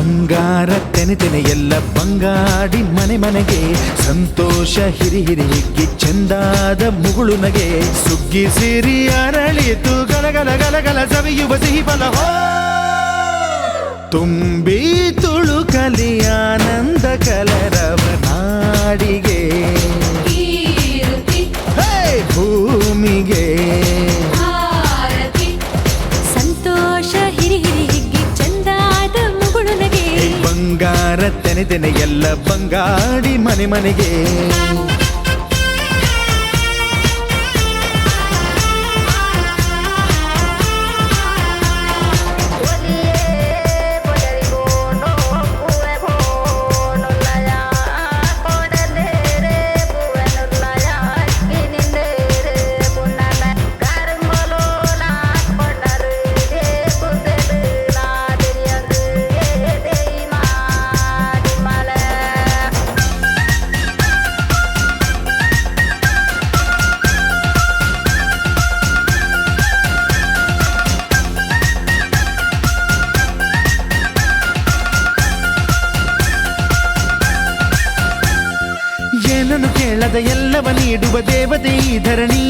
ಬಂಗಾರ ತೆನೆ ತೆನೆ ಎಲ್ಲ ಬಂಗಾಡಿ ಮನೆ ಮನೆಗೆ ಸಂತೋಷ ಹಿರಿ ಹಿರಿ ಹಿಗ್ಗಿ ಚೆಂದಾದ ಮುಗುಳು ನಗೆ ಸುಗ್ಗಿ ಸಿರಿ ಅರಳಿತು ಗಲಗಲ ಗಲಗಲ ಸವಿಯುವ ಸಿಹಿ ಫಲ ತುಂಬಿ ತುಳುಕಲಿ ಆನಂದ ಕಲರವ ನಾಡಿಗೆ ಭೂಮಿಗೆ ಸಂತೋಷ ಹಿರಿ ಹಿರಿ ಹಿಗ್ಗಿ ಚಂದಾದ ಮುಗುಳು ನಗೆ ಬಂಗಾರ ತೆನೆ ತೆನೆ ಎಲ್ಲ ಬಂಗಾಡಿ ಮನೆ ಮನೆಗೆ ಏನನ್ನು ಕೇಳದ ಎಲ್ಲವ ನೀಡುವ ದೇವತೆ ಈ ಧರಣಿ